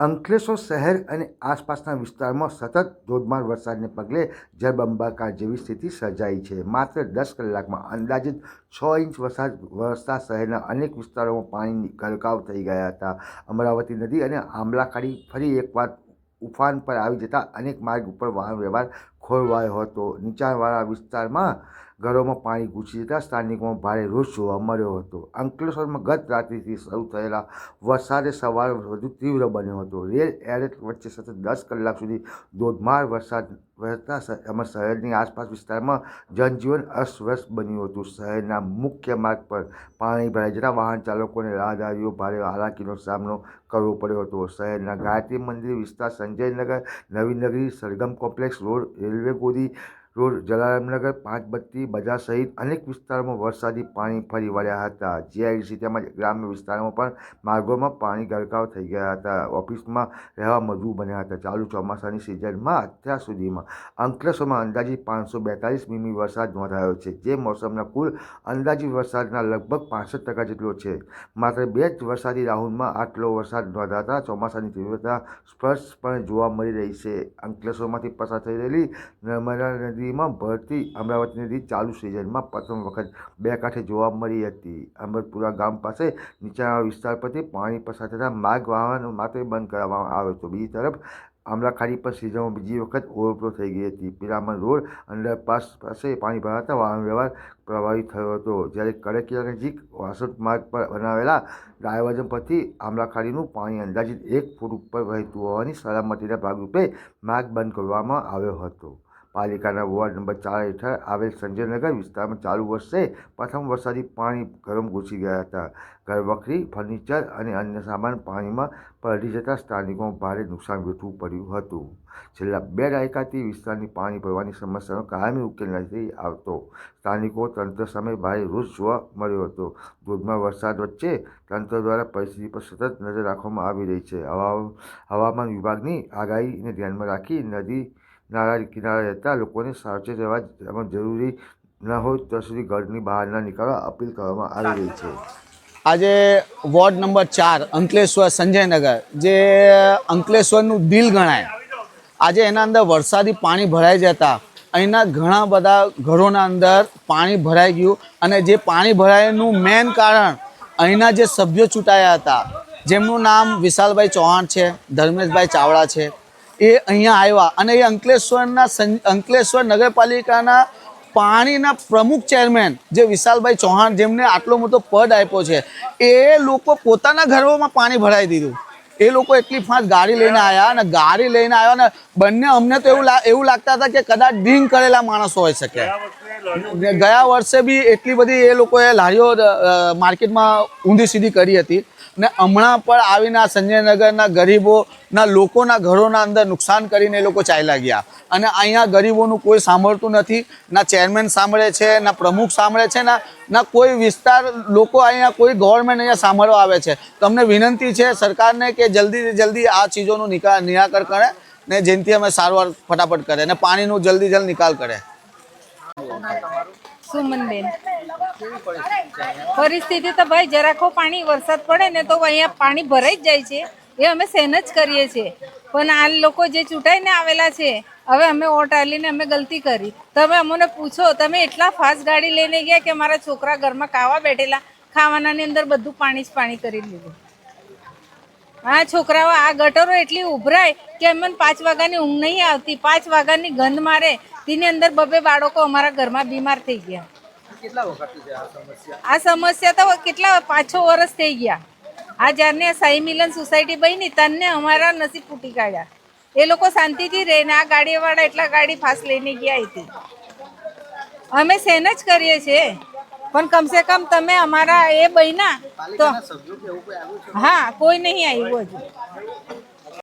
અંકલેશ્વર શહેર અને આસપાસના વિસ્તારમાં સતત ધોધમાર વરસાદને પગલે જળબંબાકાર જેવી સ્થિતિ સર્જાઈ છે। માત્ર 10 કલાકમાં અંદાજિત 6 ઇંચ વરસાદ વરસતા શહેરના અનેક વિસ્તારોમાં પાણી ગરકાવ થઈ ગયા હતા। અમરાવતી નદી અને આંબલાખાડી ફરી એકવાર ઉફાન પર આવી જતા અનેક માર્ગ ઉપર વાહન વ્યવહાર ખોરવાયો હતો। નીચાણવાળા વિસ્તારમાં ઘરોમાં પાણી ઘૂસી જતા સ્થાનિકોમાં ભારે રોષ જોવા મળ્યો હતો। અંકલેશ્વરમાં ગત રાત્રિથી શરૂ થયેલા વરસાદે સવારે વધુ તીવ્ર બન્યો હતો। રેડ એલર્ટ વચ્ચે સતત 10 કલાક સુધી ધોધમાર વરસાદ વરસતા શહેરની આસપાસ વિસ્તારમાં જનજીવન અસ્તવ્યસ્ત બન્યું હતું। શહેરના મુખ્ય માર્ગ પર પાણી ભરાઈ જતા વાહન ચાલકો અને રાહદારીઓ ભારે હાલાકીનો સામનો કરવો પડ્યો હતો। શહેરના ગાયત્રી મંદિર વિસ્તાર, Sanjaynagar, Navinagari, Sargam complex road, railway ગોદી રોડ, જલારામનગર, પાંચબત્તી બજાર સહિત અનેક વિસ્તારોમાં વરસાદી પાણી ફરી વળ્યા હતા। જીઆઈડીસી તેમજ ગ્રામ્ય વિસ્તારોમાં પણ માર્ગોમાં પાણી ગરકાવ થઈ ગયા હતા। ઓફિસમાં રહેવા મજબૂર બન્યા હતા। ચાલુ ચોમાસાની સિઝનમાં અત્યાર સુધીમાં અંકલેશ્વરમાં અંદાજિત 542 મીમી વરસાદ નોંધાયો છે, જે મોસમના કુલ અંદાજિત વરસાદના લગભગ 65% જેટલો છે। માત્ર 2 જ વરસાદી રાઉન્ડમાં આટલો વરસાદ નોંધાતા ચોમાસાની તીવ્રતા સ્પષ્ટપણે જોવા મળી રહી છે। અંકલેશ્વરમાંથી પસાર થઈ રહેલી નર્મદા નદીમાં ભળતી અમરાવતી નદી ચાલુ સિઝનમાં પ્રથમ વખત બે કાંઠે જોવા મળી હતી। અમરપુરા ગામ પાસે નીચાણવાળા વિસ્તાર પરથી પાણી પસાર થતાં માર્ગ વાહન માટે બંધ કરવામાં આવ્યો હતો। બીજી તરફ આંબલાખાડી પર સિઝનમાં બીજી વખત ઓવરફ્લો થઈ ગઈ હતી। પિરામણ રોડ અંડરપાસ પાસે પાણી ભરાતા વાહન વ્યવહાર પ્રભાવિત થયો હતો, જ્યારે કડકિયા નજીક વાસોદ માર્ગ પર બનાવેલા ડાયવર્ઝન પરથી આંબલાખાડીનું પાણી અંદાજિત 1 ફૂટ ઉપર વહેતું હોવાની સલામતીના ભાગરૂપે માર્ગ બંધ કરવામાં આવ્યો હતો। પાલિકાના વોર્ડ નંબર 4 હેઠળ આવેલ સંજયનગર વિસ્તારમાં ચાલુ વર્ષે પ્રથમ વરસાદી પાણી ઘરોમાં ઘૂસી ગયા હતા। ઘરવખરી, ફર્નિચર અને અન્ય સામાન પાણીમાં પલળી જતા સ્થાનિકોમાં ભારે નુકસાન વેઠવું પડ્યું હતું। છેલ્લા 2 દાયકાથી વિસ્તારની પાણી ભરવાની સમસ્યાનો કાયમી ઉકેલ નથી આવતો। સ્થાનિકો તંત્ર સામે ભારે રોષ જોવા મળ્યો હતો। ધોધમાર વરસાદ વચ્ચે તંત્ર દ્વારા પરિસ્થિતિ પર સતત નજર રાખવામાં આવી રહી છે। હવામાન વિભાગની આગાહીને ધ્યાનમાં રાખી નદી નાળા કિનારે રહેતા લોકોને સાવચેત રહેવા તેમજ જરૂરી ન હોય ત્યાં સુધી ઘરની બહાર ન નીકળવા અપીલ કરવામાં આવી રહી છે। આજે વોર્ડ નંબર 4 અંકલેશ્વર સંજયનગર, જે અંકલેશ્વરનું દિલ ગણાય, આજે એના અંદર વરસાદી પાણી ભરાઈ જતા અહીંના ઘણા બધા ઘરોના અંદર પાણી ભરાઈ ગયું। અને જે પાણી ભરાયનું મેઇન કારણ અહીંના જે સભ્યો ચૂંટાયા હતા, જેમનું નામ વિશાલભાઈ ચૌહાણ છે, ધર્મેશભાઈ ચાવડા છે, એ અહીંયા આવ્યા અને એ અંકલેશ્વર નગરપાલિકાના પાણીના પ્રમુખ ચેરમેન જે વિશાલભાઈ ચૌહાણ, જેમને આટલો મોટો પદ આપ્યો છે, એ લોકો પોતાના ઘરોમાં પાણી ભરાઈ દીધું। એ લોકો એટલી ફાસ્ટ ગાડી લઈને આવ્યા અને ગાડી લઈને આવ્યા ને બંને અમને તો એવું લાગતા હતા કે કદાચ ડ્રિંક કરેલા માણસો હોઈ શકે। ગયા વર્ષે બી એટલી બધી એ લોકોએ લારીઓ માર્કેટમાં ઊંધી સીધી કરી હતી ને હમણાં પણ આવીને આ સંજયનગરના ગરીબોના લોકોના ઘરોના અંદર નુકસાન કરીને એ લોકો ચાલ્યા ગયા। અને અહીંયા ગરીબોનું કોઈ સાંભળતું નથી, ના ચેરમેન સાંભળે છે, ના પ્રમુખ સાંભળે છે, ના કોઈ વિસ્તાર લોકો અહીંયા, કોઈ ગવર્મેન્ટ અહીંયા સાંભળવા આવે છે। તો અમને વિનંતી છે સરકારને કે જલ્દીથી જલ્દી આ ચીજોનું નિરાકરણ કરે ને જેનાથી અમે સારવાર ફટાફટ કરે ને પાણીનું જલ્દી નિકાલ કરે। સુમનબેન, પરિસ્થિતિ તો ભાઈ જરાકો પાણી વરસાદ પડે ને તો અહીંયા પાણી ભરાઈ જ જાય છે, એ અમે સહન જ કરીએ છીએ। પણ આ લોકો જે ચૂંટાઈને આવેલા છે, હવે અમે વોટ આલીને અમે ગલતી કરી, તમે અમને પૂછો, તમે એટલા ફાસ્ટ ગાડી લઈને ગયા કે મારા છોકરા ઘરમાં ખાવા બેઠેલા, ખાવાનાની અંદર બધું પાણી જ પાણી કરી લીધું। આ છોકરાઓ આ ગટરો એટલી ઉભરાય કે અમને 5 વાગ્યાની ઊંઘ નહીં આવતી, 5 વાગ્યાની ગંધ મારે, તેની અંદર 2 બાળકો અમારા ઘરમાં બીમાર થઈ ગયા। આ સમસ્યા તો કેટલા 5-6 વર્ષ થઈ ગયા। આ જ્યારે આ સાઈ મિલન સોસાયટી બની તને અમારા નસીબ ફૂટી કાઢ્યા। એ લોકો શાંતિથી રહે ને આ ગાડીવાળા એટલા ગાડી ફાસ્ટ લઈને ગયા હતી। અમે સહન જ કરીએ છીએ, પણ કમસે કમ તમે અમારા એ બન્યા તો, હા કોઈ નહીં આવ્યું હજુ।